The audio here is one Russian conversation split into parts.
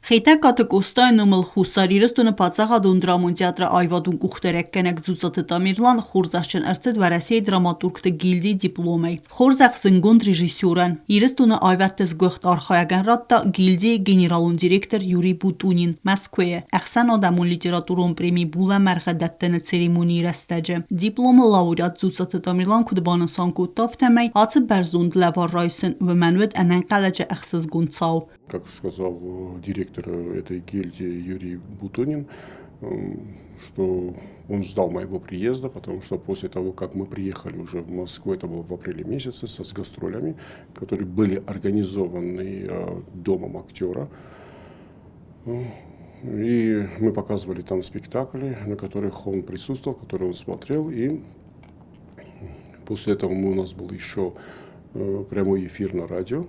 Խեյթակատը կոստայն ումլ խուսարիրստունը պացաղադուն դրամուն театра այվադուն կուխտերեք կենեք ձուծատը տամիրլան խորզախչեն ըրծետ վարասիի դրամատուրգտը գիլդի դիպլոմեյ։ Խորզախ զնգունդ ռեժիսյուրան։ Իրստունը այվատտես գөхտ արխայագան ռատտա գիլդի գեներալուն դիրեկտոր Յուրի Բուտունին Մոսկվեյը։ Ախսան odamun լիտերատուրոն պրեմի բուլա մարգադատտենը ցերեմոնի իրաստաջը։ Դիպլոմը լաուրիատ ձուծատը տամիրլան կուդբանը սանկու տավթեմեյ ացը բերզունդ լավարայսն վմանուետ անան կալաջը ախսыз գունցау։ Как сказал директор этой гильдии Юрий Бутунин, что он ждал моего приезда, потому что после того, как мы приехали уже в Москву, это было в апреле месяце, с гастролями, которые были организованы домом актера. И мы показывали там спектакли, на которых он присутствовал, которые он смотрел. И после этого у нас был еще прямой эфир на радио.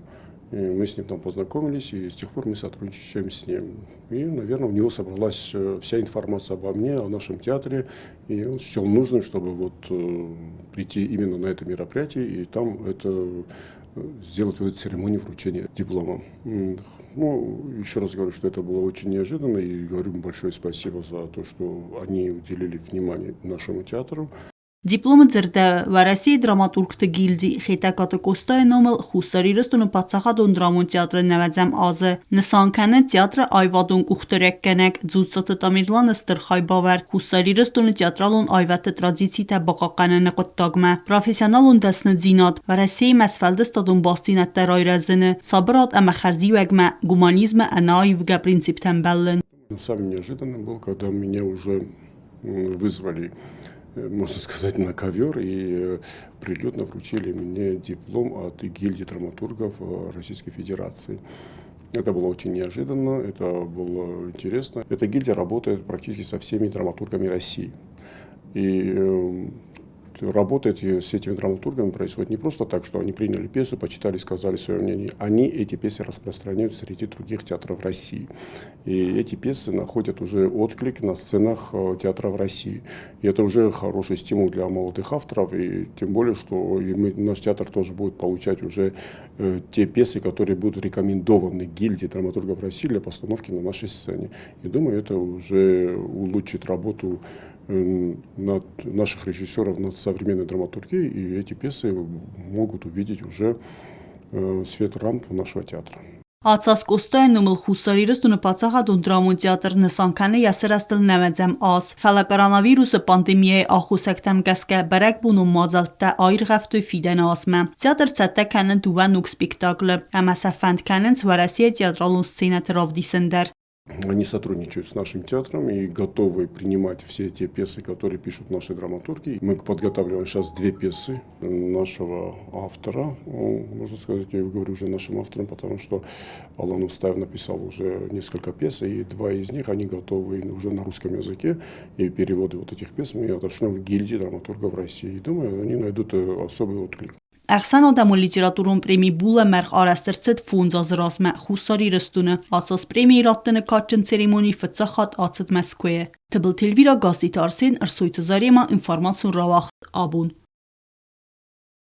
И мы с ним там познакомились, и с тех пор мы сотрудничаем с ним. И, наверное, у него собралась вся информация обо мне, о нашем театре. И он счел нужным, чтобы вот прийти именно на это мероприятие и там сделать эту церемонию вручения диплома. Ну, еще раз говорю, что это было очень неожиданно, и говорю им большое спасибо за то, что они уделили внимание нашему театру. Դիպլոմը ձրդը վարասի դրամատուրգտը գիլդի խետակատը կոստայն ոմլ խուսարիրստունը պացախադուն դրամուն театрը նավազամ ազը նսանքանը театрը այվադուն կուխտերեք կենեք ձուծատը տամիրլանը ստրխայ բավարդ խուսարիրստունը театрալուն այվատը տրադիցի տա բաղականը նկոտտագմա պրոֆեսիոնալուն դասնը ձինատ վարասի մասվալդստադուն բաստինատ տարայրազնը սաբրատ ամախարզի վեգմա գումանիզմը անայվգա принцип тэмбэллэн. Самым неожиданным был, когда меня уже вызвали, можно сказать, на ковер и прилюдно вручили мне диплом от гильдии драматургов Российской Федерации. Это было очень неожиданно, это было интересно. Эта гильдия работает практически со всеми драматургами России. И работать с этими драматургами происходит не просто так, что они приняли пьесу, почитали, сказали свое мнение. Они эти пьесы распространяют среди других театров России. И эти пьесы находят уже отклик на сценах театров России. И это уже хороший стимул для молодых авторов. И тем более, что наш театр тоже будет получать уже те пьесы, которые будут рекомендованы гильдии драматургов России для постановки на нашей сцене. И думаю, это уже улучшит работу наших режиссеров над современной драматургией, и эти пьесы могут увидеть уже свет рамп нашего театра. Ացած կոստայն ումլ խուսարիրստունը պացախադուն դրամուն театр նսանքանը յասրաստլ նավազամ ազ ֆալակարանավիրուսը պանդեմիայի ախուսակտամ գասկա բարակ բունում մազալտա այր գավտու ֆիդեն ասմա театр ցատականը դուվան ուկ սպեկտակլը ամասաֆանդ կանենց վարասիա театралун сцена травдисендер. Они сотрудничают с нашим театром и готовы принимать все те пьесы, которые пишут наши драматурги. Мы подготавливаем сейчас 2 пьесы нашего автора. Можно сказать, я говорю уже нашим авторам, потому что Алан Устаев написал уже несколько пьес, и 2 из них они готовы уже на русском языке. И переводы вот этих пьес мы отошлем в гильдии драматургов России. И думаю, они найдут особый отклик. Ախսան odamun լիտերատուրոն պրեմի բուլը մերխ արաստրցետ ֆունձազրազմը խուսարիրստունը ացած պրեմի իրատտնը կաչն ցերեմոնի ֆծախատ ացած մոսկվեյը թբլթիլվիրա գազիտարսին արսույթ զարեմա ինֆորմացիոն რავախ աբուն